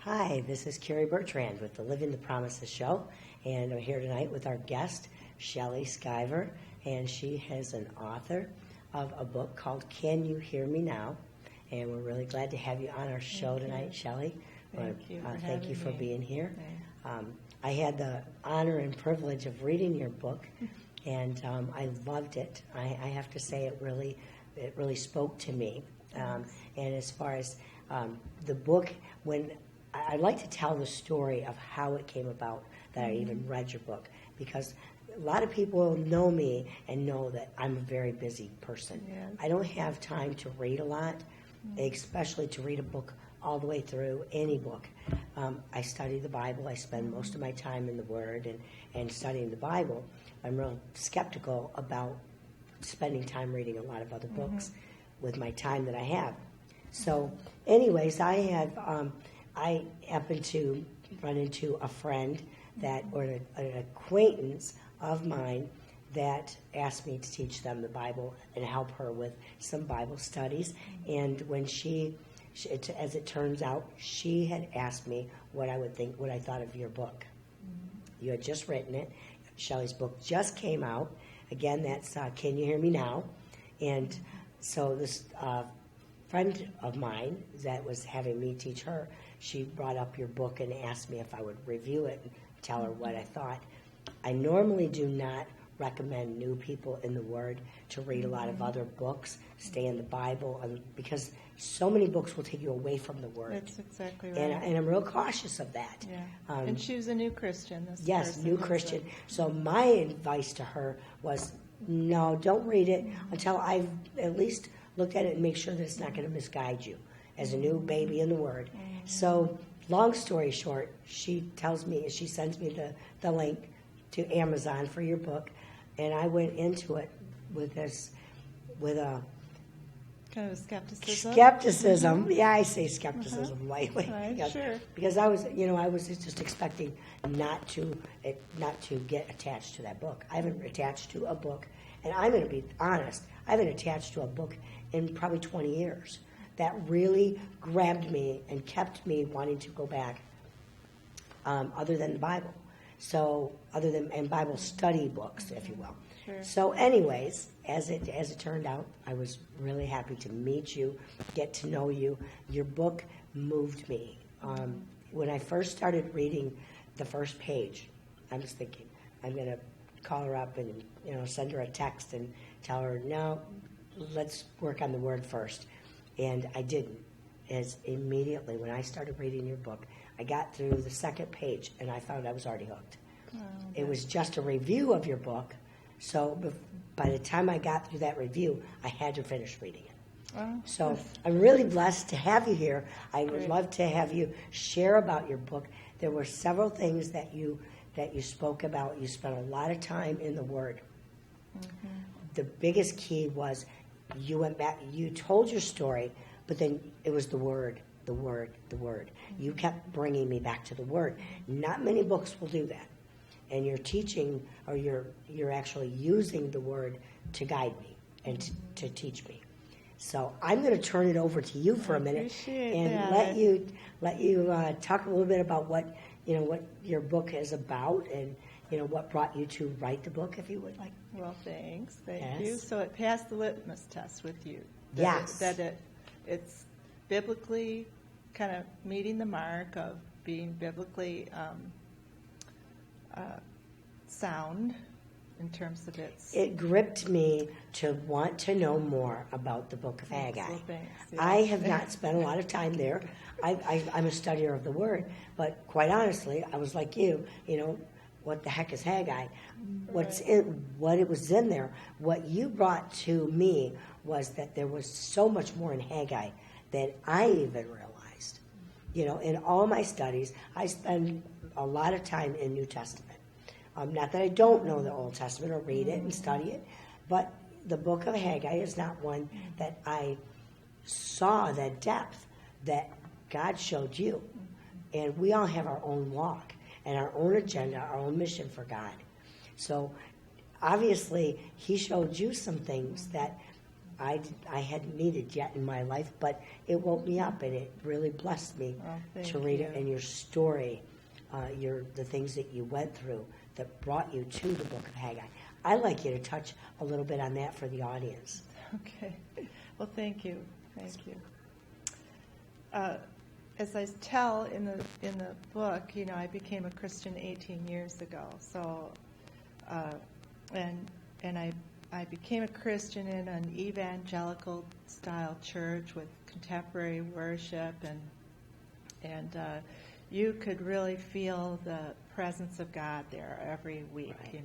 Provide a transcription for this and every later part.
Hi, this is Carrie Bertrand with the Living the Promises show, and I'm here tonight with our guest, Shelly Skiver, and she is an author of a book called Can You Hear Me Now? And we're really glad to have you on our show tonight, Shelly. Thank you for being here. I had the honor and privilege of reading your book, and I loved it. I have to say it really spoke to me. And as far as the book, I'd like to tell the story of how it came about that I even read your book, because a lot of people know me and know that I'm a very busy person. Yes. I don't have time to read a lot, especially to read a book all the way through, any book. I study the Bible. I spend most of my time in the Word and studying the Bible. I'm real skeptical about spending time reading a lot of other books with my time that I have. So anyways, I happened to run into a friend or an acquaintance of mine that asked me to teach them the Bible and help her with some Bible studies. And when as it turns out, she had asked me what I thought of your book. You had just written it. Shelly's book just came out. Again, that's Can You Hear Me Now? And so this friend of mine that was having me teach her, she brought up your book and asked me if I would review it and tell her what I thought. I normally do not recommend new people in the Word to read a lot of other books, stay in the Bible, because so many books will take you away from the Word. That's exactly right. And I'm real cautious of that. Yeah. And she was a new Christian. Yes, new Christian. So my advice to her was, no, don't read it until I've at least looked at it and make sure that it's not going to misguide you as a new baby in the Word. So long story short, she sends me the link to Amazon for your book, and I went into it with a kind of skepticism. Skepticism. Yeah, I say skepticism lightly. Right, yeah. Sure. Because I was just expecting not to get attached to that book. I haven't attached to a book, and I'm going to be honest, I haven't attached to a book in probably 20 years. That really grabbed me and kept me wanting to go back, other than the Bible. So, and Bible study books, if you will. Sure. So anyways, as it turned out, I was really happy to meet you, get to know you. Your book moved me. When I first started reading the first page, I was thinking, I'm going to call her up and send her a text and tell her, no, let's work on the Word first. And I didn't. As immediately when I started reading your book, I got through the second page and I found I was already hooked. It was just a review of your book, so by the time I got through that review, I had to finish reading it. So I'm really blessed to have you here. I would love to have you share about your book. There were several things that you spoke about. You spent a lot of time in the Word. The biggest key was you went back, you told your story, but then it was the Word, the Word, the Word. You kept bringing me back to the Word. Not many books will do that. And you're teaching, or you're actually using the Word to guide me and to teach me. So I'm going to turn it over to you for a minute and let you talk a little bit about what your book is about and what brought you to write the book, if you would like. Well, thanks. Thank you. So it passed the litmus test with you. Yes. It's biblically kind of meeting the mark of being biblically sound in terms of its... It gripped me to want to know more about the book of Haggai. Well, thanks. Yeah. I have not spent a lot of time there. I'm a studier of the Word, but quite honestly, I was like you, what the heck is Haggai? What it was in there. What you brought to me was that there was so much more in Haggai than I even realized. In all my studies, I spend a lot of time in New Testament. Not that I don't know the Old Testament or read it and study it, but the book of Haggai is not one that I saw that depth that God showed you. And we all have our own walk and our own agenda, our own mission for God. So obviously, he showed you some things that I hadn't needed yet in my life, but it woke me up, and it really blessed me to read it. And your story, the things that you went through that brought you to the book of Haggai. I'd like you to touch a little bit on that for the audience. Okay. Well, thank you. Thank you. As I tell in the book, I became a Christian 18 years ago. So, and I became a Christian in an evangelical style church with contemporary worship, and you could really feel the presence of God there every week, Right.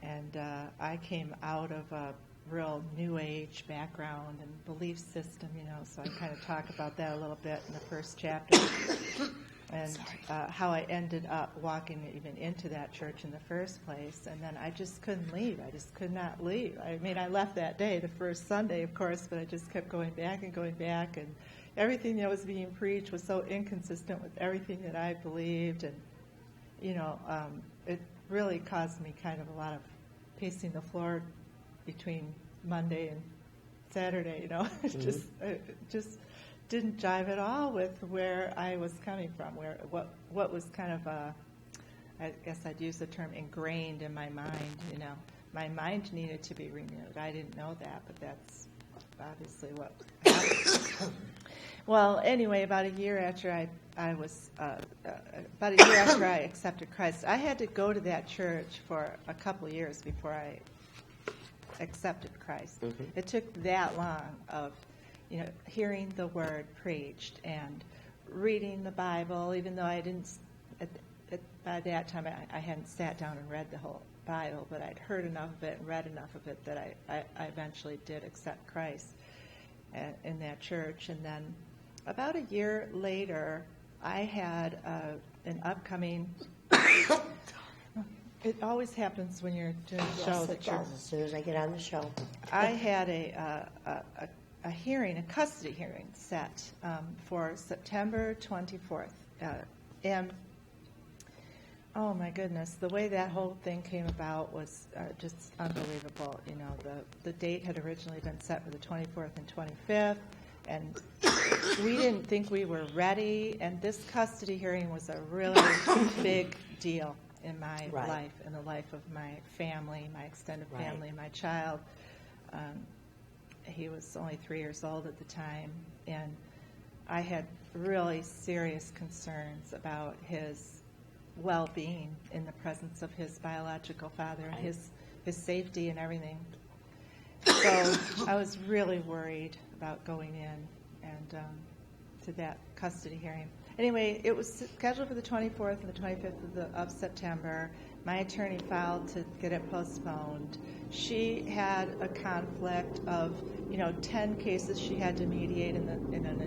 And I came out of a real New Age background and belief system, so I kind of talk about that a little bit in the first chapter, and how I ended up walking even into that church in the first place, and then I just couldn't leave. I just could not leave. I mean, I left that day, the first Sunday, of course, but I just kept going back, and everything that was being preached was so inconsistent with everything that I believed, and, it really caused me kind of a lot of pacing the floor between Monday and Saturday, It just didn't jive at all with where I was coming from, what was kind of, I guess I'd use the term ingrained in my mind, My mind needed to be renewed. I didn't know that, but that's obviously what happened. Well, anyway, about a year after I accepted Christ, I had to go to that church for a couple of years before I accepted Christ. Mm-hmm. It took that long of, hearing the word preached and reading the Bible, even though I didn't, by that time I hadn't sat down and read the whole Bible, but I'd heard enough of it and read enough of it that I eventually did accept Christ in that church. And then about a year later, I had an upcoming... It always happens when you're doing a show. Yes, as soon as I get on the show. I had a hearing, a custody hearing set for September 24th. And, oh my goodness, the way that whole thing came about was just unbelievable. The date had originally been set for the 24th and 25th, and we didn't think we were ready, and this custody hearing was a really big deal in my life, in the life of my family, my extended family, my child. He was only 3 years old at the time, and I had really serious concerns about his well-being in the presence of his biological father and his safety and everything. So I was really worried about going in and to that custody hearing. Anyway, it was scheduled for the 24th and the 25th of September. My attorney filed to get it postponed. She had a conflict of, 10 cases she had to mediate in an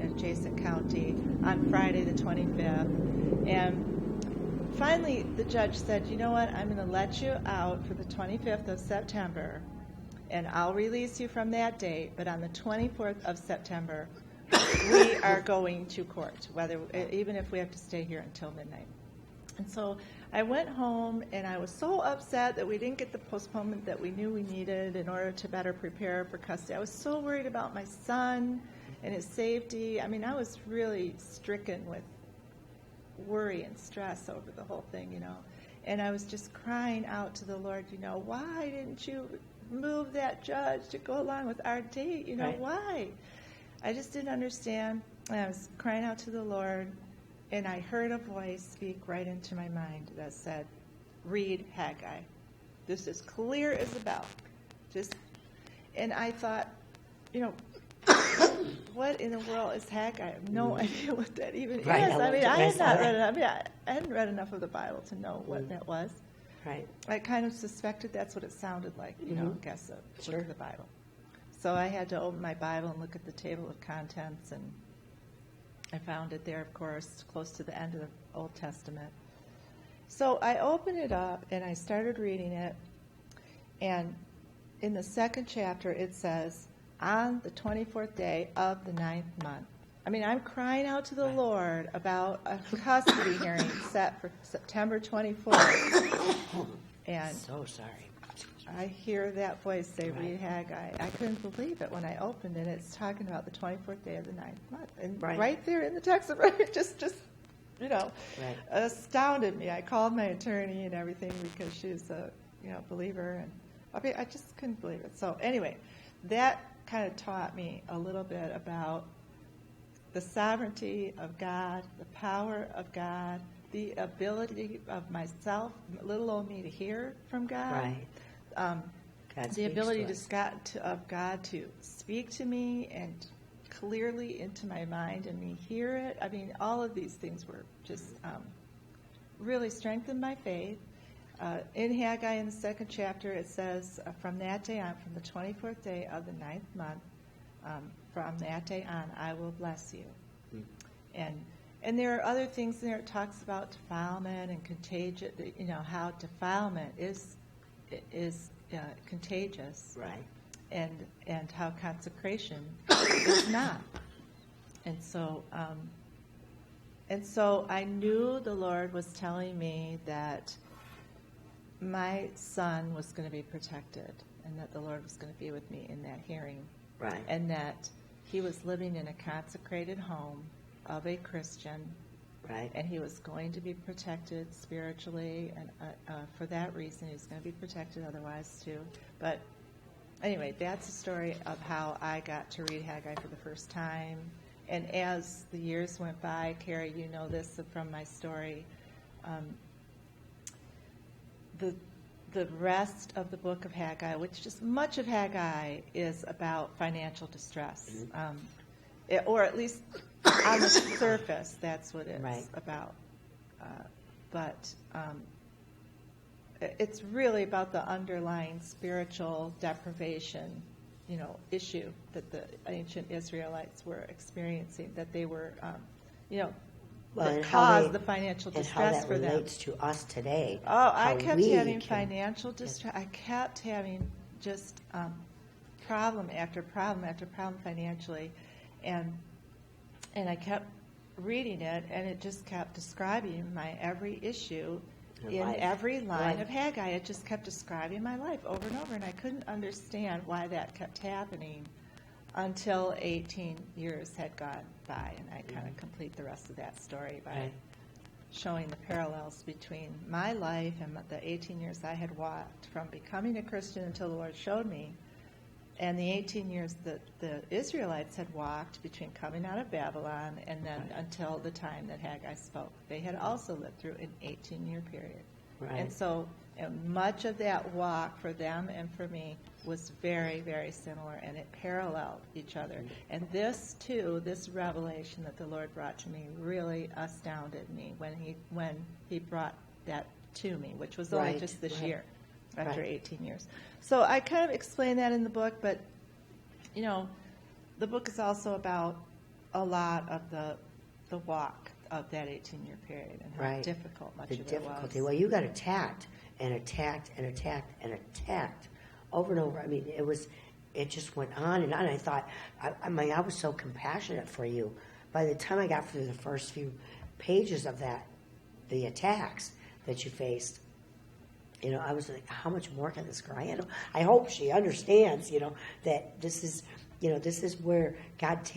adjacent county on Friday the 25th. And finally, the judge said, you know what, I'm going to let you out for the 25th of September, and I'll release you from that date, but on the 24th of September, we are going to court, even if we have to stay here until midnight. And so I went home, and I was so upset that we didn't get the postponement that we knew we needed in order to better prepare for custody. I was so worried about my son and his safety. I mean, I was really stricken with worry and stress over the whole thing, And I was just crying out to the Lord, why didn't you move that judge to go along with our date? Why? I just didn't understand. And I was crying out to the Lord, and I heard a voice speak right into my mind that said, read Haggai. This is clear as a bell. And I thought, what in the world is Haggai? I have no idea what that even is. I hadn't read enough of the Bible to know what that was. Right. I kind of suspected that's what it sounded like, I guess, a book of the Bible. So I had to open my Bible and look at the table of contents, and I found it there, of course, close to the end of the Old Testament. So I opened it up, and I started reading it, and in the second chapter it says, on the 24th day of the 9th month. I mean, I'm crying out to the Lord about a custody hearing set for September 24th. And so sorry. I hear that voice say, Right. read Haggai. I couldn't believe it when I opened it. It's talking about the 24th day of the 9th month. And right there in the text, just Right. astounded me. I called my attorney and everything because she's a believer, and I just couldn't believe it. So anyway, that kind of taught me a little bit about the sovereignty of God, the power of God, the ability of myself, little old me, to hear from God. Right. God The speaks ability to us. of God to speak to me and clearly into my mind and me hear it. I mean, all of these things were just really strengthened my faith. In Haggai, in the 2nd chapter, it says, from that day on, from the 24th day of the 9th month, from that day on, I will bless you. And there are other things there. It talks about defilement and contagion, how defilement is contagious. Right. And how consecration is not. And so I knew the Lord was telling me that my son was going to be protected, and that the Lord was going to be with me in that hearing. Right. And that he was living in a consecrated home of a Christian. Right. And he was going to be protected spiritually, and for that reason, he's going to be protected otherwise too. But anyway, that's the story of how I got to read Haggai for the first time. And as the years went by, Carrie, you know this from my story, the rest of the book of Haggai, which just much of Haggai is about financial distress, or at least on the surface, that's what it's Right. about. But it's really about the underlying spiritual deprivation, issue that the ancient Israelites were experiencing, that they were, that caused the financial distress for them. And how that relates to us today. Oh, I kept having can- financial distress. I kept having just problem after problem after problem financially, and I kept reading it, and it just kept describing my every issue in life. every line Right. of Haggai. It just kept describing my life over and over, and I couldn't understand why that kept happening until 18 years had gone by, and I kind of complete the rest of that story by Right. showing the parallels between my life and the 18 years I had walked from becoming a Christian until the Lord showed me, and the 18 years that the Israelites had walked between coming out of Babylon and then until the time that Haggai spoke. They had also lived through an 18-year period. Right. And so much of that walk for them and for me was very, very similar, and it paralleled each other. And this, too, this revelation that the Lord brought to me really astounded me when he brought that to me, which was only Right, just this right. year, after Right. 18 years. So I kind of explain that in the book, but, the book is also about a lot of the walk of that 18-year period and how Right. difficult much The of it difficulty. was. Well, you got attacked and attacked and attacked and attacked over and over. I mean, it just went on and on. I thought, I was so compassionate for you. By the time I got through the first few pages of that, the attacks that you faced, I was like, how much more can this girl handle? I hope she understands, that this is where God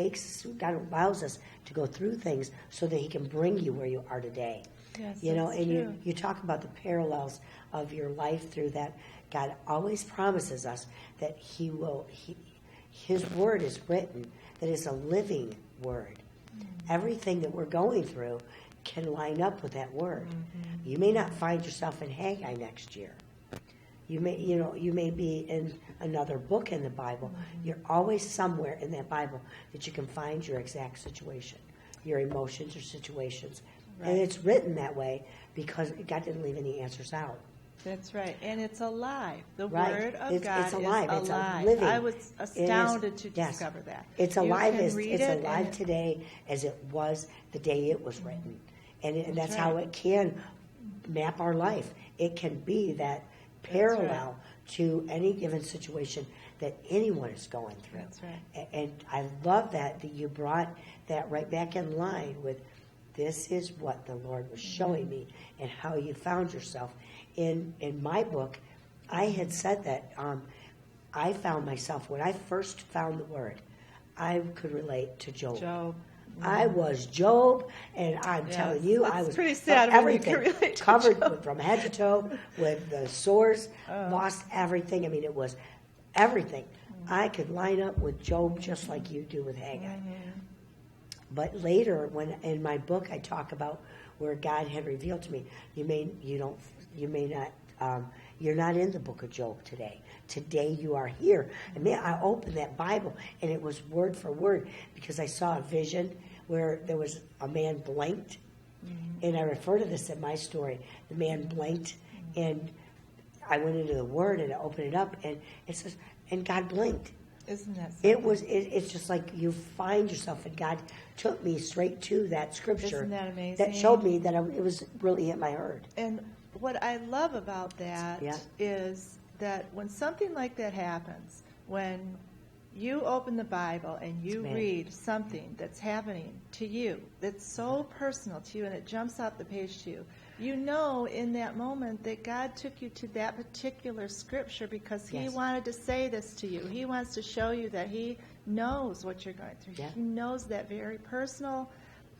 allows us to go through things so that He can bring you where you are today. Yes, And that's true. you talk about the parallels of your life through that. God always promises us that His word is written, that is a living word. Mm-hmm. Everything that we're going through can line up with that word. Mm-hmm. You may not find yourself in Haggai next year. You may be in another book in the Bible. Mm-hmm. You're always somewhere in that Bible that you can find your exact situation, your emotions or situations. Right. And it's written that way because God didn't leave any answers out. That's right. And it's alive. The right. Word of God it's alive. is alive. It's living. I was astounded to discover that. It's alive. It's it alive today as it was the day it was written. And that's right. how it can map our life. It can be that parallel to any given situation that anyone is going through. That's right. And I love that you brought that right back in line with this is what the Lord was showing me and how you found yourself. In my book, I had said that I found myself, when I first found the word, I could relate to Job. Job. I was Job, and I'm Yes, telling you, that's I was pretty sad when you everything can relate to covered Job. from head to toe with the sores, lost everything. I mean, it was everything. I could line up with Job just like you do with Haggai. But later, when in my book I talk about where God had revealed to me, you're not in the book of Job today. Today you are here. And man, I opened that Bible and it was word for word because I saw a vision where there was a man blinked. And I refer to this in my story. The man blinked and I went into the word and I opened it up and it says, and God blinked. Isn't that something? It's just like you find yourself, and God took me straight to that scripture. Isn't that amazing? That showed me that it was really hit my heart. And what I love about that is that when something like that happens, when you open the Bible and you read something that's happening to you, that's so personal to you, and it jumps off the page to you, you know in that moment that God took you to that particular scripture because He wanted to say this to you. He wants to show you that He knows what you're going through. He knows that very personal,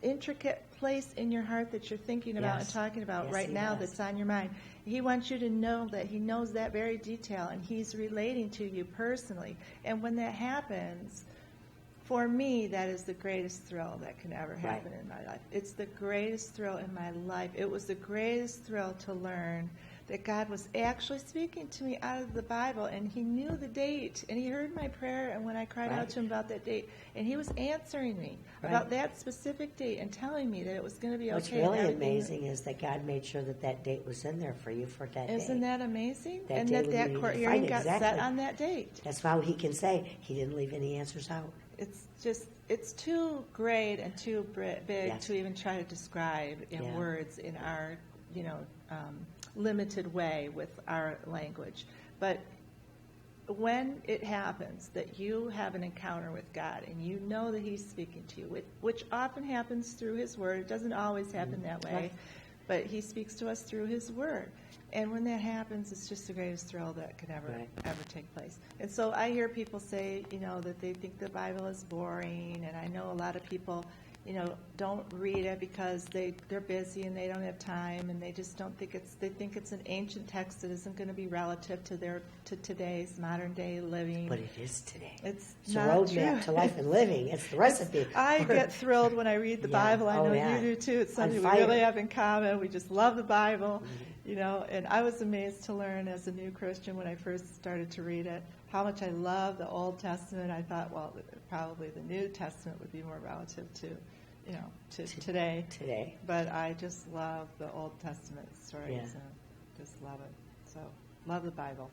intricate place in your heart that you're thinking about and talking about right now that's on your mind. He wants you to know that He knows that very detail, and He's relating to you personally. And when that happens, for me, that is the greatest thrill that can ever happen in my life. It's the greatest thrill in my life. It was the greatest thrill to learn that God was actually speaking to me out of the Bible, and He knew the date, and He heard my prayer, and when I cried out to Him about that date, and He was answering me about that specific date and telling me that it was going to be okay. What's really amazing is that God made sure that that date was in there for you for that day. Isn't that amazing? That and day that court hearing got set on that date. That's how He can say He didn't leave any answers out. It's too great and too big to even try to describe in words in our, limited way with our language. But when it happens that you have an encounter with God and you know that He's speaking to you, which often happens through His Word, it doesn't always happen that way, but He speaks to us through His Word. And when that happens, it's just the greatest thrill that could ever take place. And so I hear people say, that they think the Bible is boring, and I know a lot of people, don't read it because they're busy and they don't have time, and they just don't think they think it's an ancient text that isn't going to be relative to today's modern day living. But it is today. It's a not roadmap true. to life and living. It's the recipe. I get thrilled when I read the Bible. I know you do too. It's something we really have in common. We just love the Bible, and I was amazed to learn as a new Christian when I first started to read it how much I love the Old Testament. I thought, well, probably the New Testament would be more relative to today. Today. But I just love the Old Testament stories and just love it. So, love the Bible.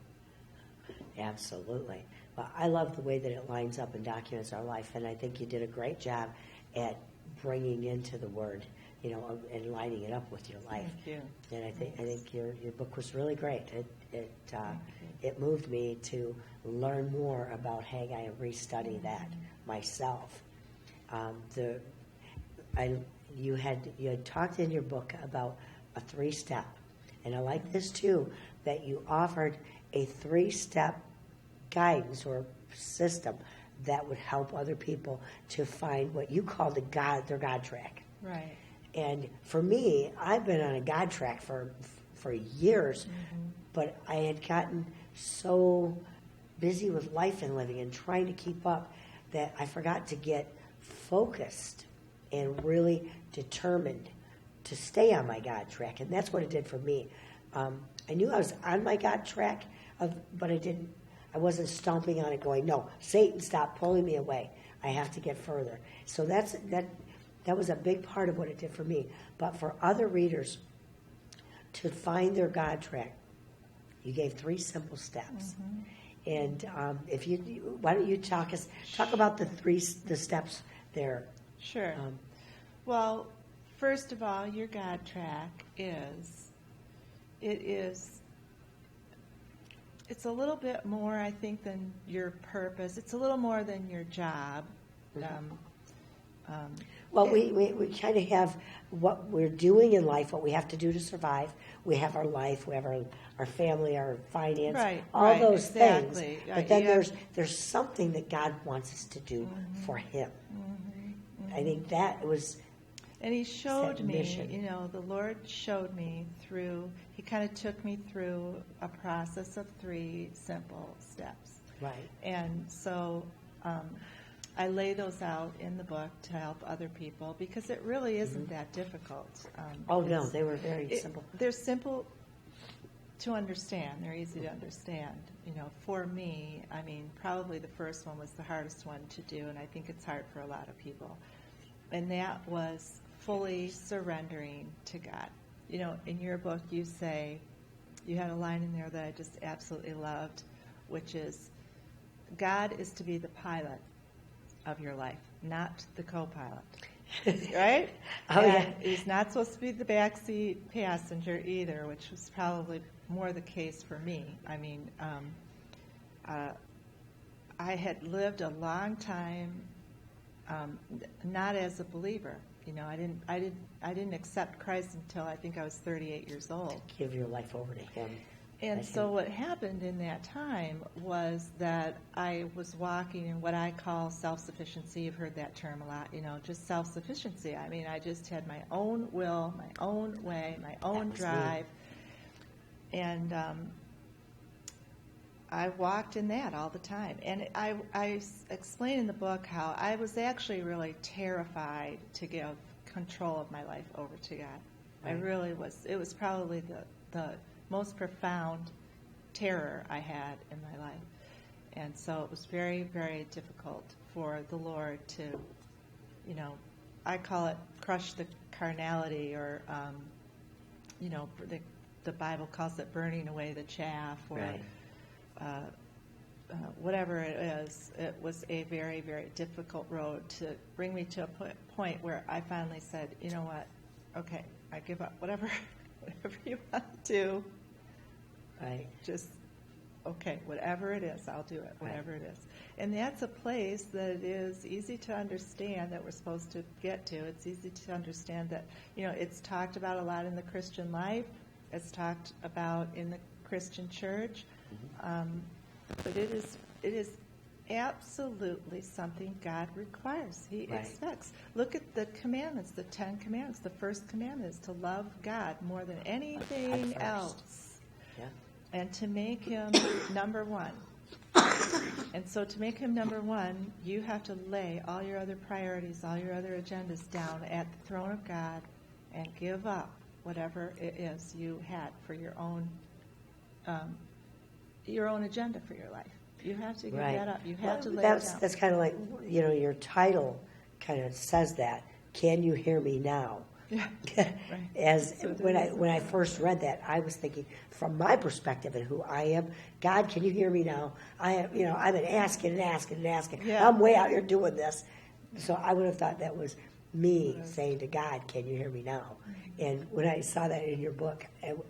Absolutely. Well, I love the way that it lines up and documents our life, and I think you did a great job at bringing into the Word, and lining it up with your life. Thank you. And I think your book was really great. It moved me to learn more about Haggai and restudy that myself. You had talked in your book about a 3-step, and I like this too, that you offered a 3-step guidance or system that would help other people to find what you call their God track. Right. And for me, I've been on a God track for years, but I had gotten so busy with life and living and trying to keep up that I forgot to get focused and really determined to stay on my God track. And that's what it did for me. I knew I was on my God track, but I wasn't stomping on it going, no, Satan, stop pulling me away. I have to get further. So that was a big part of what it did for me. But for other readers to find their God track, you gave 3 simple steps. And why don't you talk about the steps there? Sure. Well, first of all, your God track it's a little bit more, I think, than your purpose. It's a little more than your job. Well, we kind of have what we're doing in life, what we have to do to survive. We have our life, we have our family, our finance, Right, all right, those exactly. things. But then there's something that God wants us to do for Him. I think that was. And He showed me, mission. the Lord showed me through, He kind of took me through a process of 3 simple steps. Right. And so I lay those out in the book to help other people because it really isn't that difficult. No, they were very simple. They're simple to understand. They're easy to understand. For me, I mean, probably the first one was the hardest one to do, and I think it's hard for a lot of people. And that was fully surrendering to God. In your book, you say, you had a line in there that I just absolutely loved, which is, God is to be the pilot of your life, not the co-pilot. Right? And He's not supposed to be the backseat passenger either, which was probably more the case for me. I mean, I had lived a long time not as a believer. I didn't accept Christ until I think I was 38 years old. Give your life over to Him. And so what happened in that time was that I was walking in what I call self-sufficiency. You've heard that term a lot, just self-sufficiency. I mean, I just had my own will, my own way, my own drive. And I walked in that all the time. And I explain in the book how I was actually really terrified to give control of my life over to God. Right. I really was. It was probably the most profound terror I had in my life. And so it was very, very difficult for the Lord to, I call it crush the carnality, or, the Bible calls it burning away the chaff, or right. Whatever it is. It was a very, very difficult road to bring me to a point where I finally said, you know what, okay, I give up, whatever you want to do. Right. Just, okay, whatever it is, I'll do it, whatever it is. And that's a place that is easy to understand that we're supposed to get to. It's easy to understand that, it's talked about a lot in the Christian life. It's talked about in the Christian church. But it is absolutely something God requires. He expects. Look at the commandments, the 10 commandments. The first commandment is to love God more than anything else. Yeah. And to make Him number one. And so to make Him number one, you have to lay all your other priorities, all your other agendas down at the throne of God and give up whatever it is you had for your own agenda for your life. You have to give that up. You have to lay it down. That's kind of like, your title kind of says that. Can you hear me now? Yeah. As so when I first read that, I was thinking, from my perspective and who I am, God, can you hear me now? I've been asking and asking and asking. Yeah. I'm way out here doing this. So I would have thought that was me saying to God, can you hear me now? And when I saw that in your book,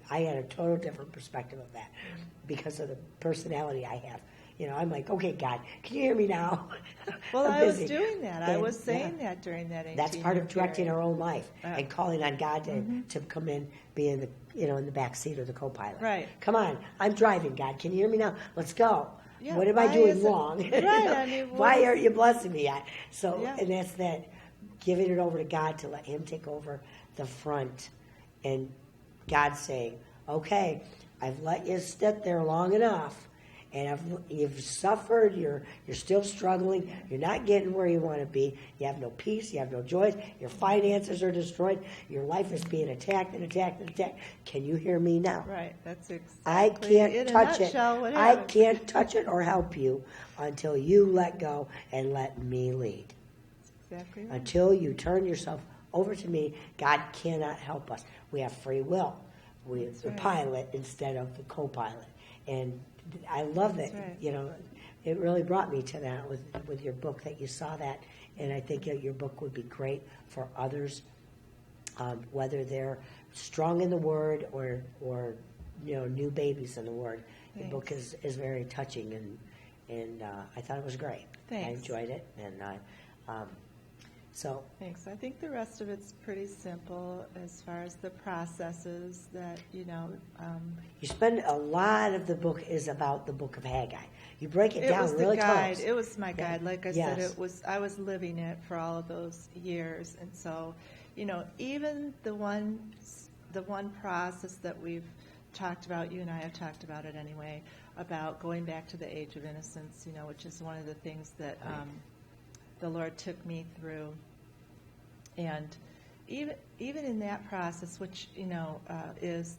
I had a total different perspective of that because of the personality I have. I'm like, okay, God, can you hear me now? Well, I was doing that. I was saying that during that 18-year That's part of directing period. our own life and calling on God to come in, be in the in the back seat or the co-pilot. Right. Come on, I'm driving. God, can you hear me now? Let's go. Yeah, what am I doing wrong? Right. I mean, why aren't you blessing me? And that's that, giving it over to God to let Him take over the front, and God saying, okay, I've let you sit there long enough. And you've suffered, you're still struggling, you're not getting where you want to be, you have no peace, you have no joy, your finances are destroyed, your life is being attacked and attacked and attacked. Can you hear me now? Right, that's exactly I can't touch it. I can't touch it or help you until you let go and let me lead. Exactly right. Until you turn yourself over to me, God cannot help us. We have free will. We're the pilot instead of the co-pilot. And I love that, it really brought me to that with your book, that you saw that, and I think your book would be great for others, whether they're strong in the Word or new babies in the Word. Thanks. The book is very touching, and I thought it was great. Thanks. I enjoyed it, and So, Thanks. I think the rest of it's pretty simple as far as the processes that, you spend a lot of the book is about the book of Haggai. You break it it down was the really guide. close. It was my guide. Like I said, Yes. I was living it for all of those years. And so, even the one process that we've talked about, you and I have talked about it anyway, about going back to the age of innocence, which is one of the things that the Lord took me through. And even in that process, which is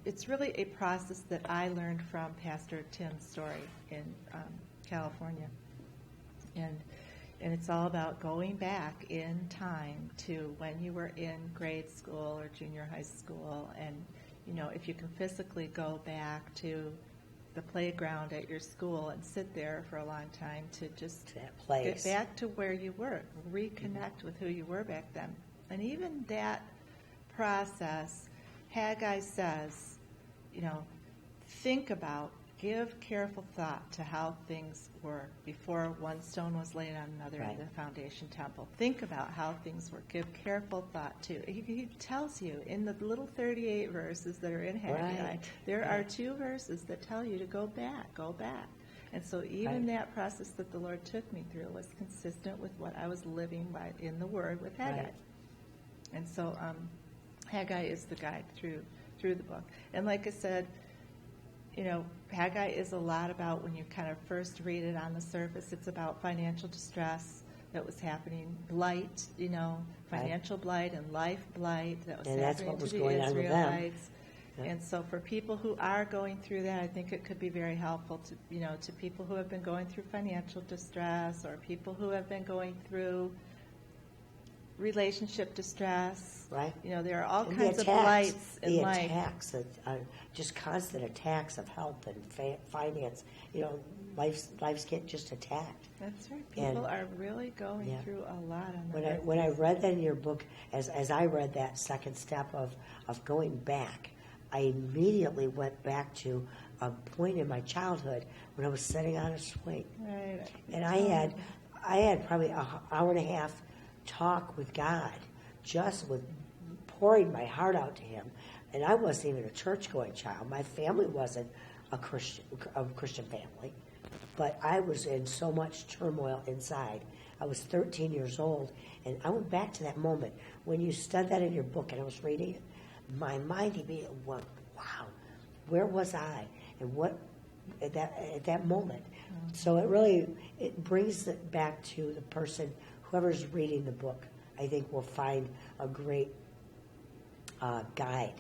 it's really a process that I learned from Pastor Tim's story in California, and it's all about going back in time to when you were in grade school or junior high school, and if you can physically go back to the playground at your school and sit there for a long time to just That place. get back to where you were, reconnect with who you were back then. And even that process, Haggai says, think about, give careful thought to how things were before one stone was laid on another in the foundation temple. Think about how things were. Give careful thought to. He tells you in the little 38 verses that are in Haggai, there are 2 verses that tell you to go back. And so even that process that the Lord took me through was consistent with what I was living by in the Word with Haggai. Right. And so Haggai is the guide through the book. And like I said, Haggai is a lot about, when you kind of first read it on the surface, it's about financial distress that was happening, blight, financial blight and life blight that was happening to the Israelites. Yeah. And so for people who are going through that, I think it could be very helpful to people who have been going through financial distress, or people who have been going through relationship distress. Right. There are all And kinds of blights in life. The attacks, just constant attacks of health and finance. Life's get just attacked. That's right. People are really going through a lot on that. When I read that in your book, as I read that second step of going back, I immediately went back to a point in my childhood when I was sitting on a swing. Right. And I had probably an hour and a half talk with God, just with pouring my heart out to Him. And I wasn't even a church-going child. My family wasn't a Christian family, but I was in so much turmoil inside. I was 13 years old, and I went back to that moment when you said that in your book, and I was reading it. My mind immediately went, "Wow, where was I?" And what at that moment. So it brings it back to the person, whoever's reading the book, I think will find a great guide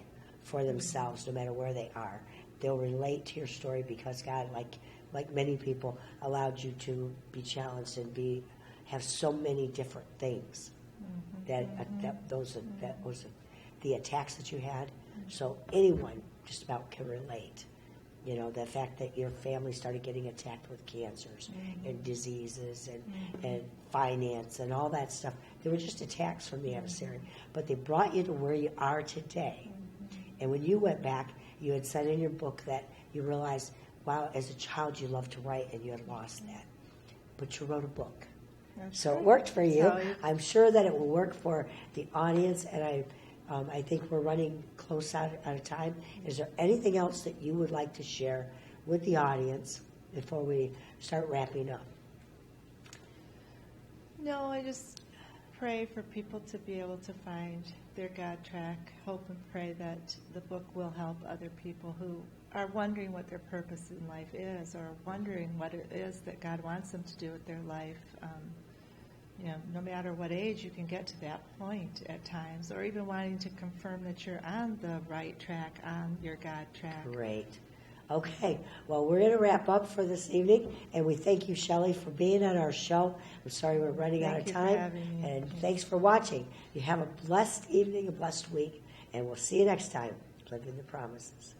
for themselves, no matter where they are. They'll relate to your story because God, like many people, allowed you to be challenged and have so many different things. That was the attacks that you had. So anyone just about can relate. The fact that your family started getting attacked with cancers and diseases and finance and all that stuff. They were just attacks from the adversary. But they brought you to where you are today. And when you went back, you had said in your book that you realized, wow, as a child you loved to write and you had lost that. But you wrote a book. So it worked for you. I'm sure that it will work for the audience, and I think we're running close out of time. Is there anything else that you would like to share with the audience before we start wrapping up? No, I just pray for people to be able to find their God track. Hope and pray that the book will help other people who are wondering what their purpose in life is, or wondering what it is that God wants them to do with their life. No matter what age, you can get to that point at times, or even wanting to confirm that you're on the right track, on your God track. Great. Okay. Well, we're going to wrap up for this evening, and we thank you, Shelly, for being on our show. I'm sorry we're running out of time. Thank you for having me. And thanks for watching. You have a blessed evening, a blessed week, and we'll see you next time. Living the Promises.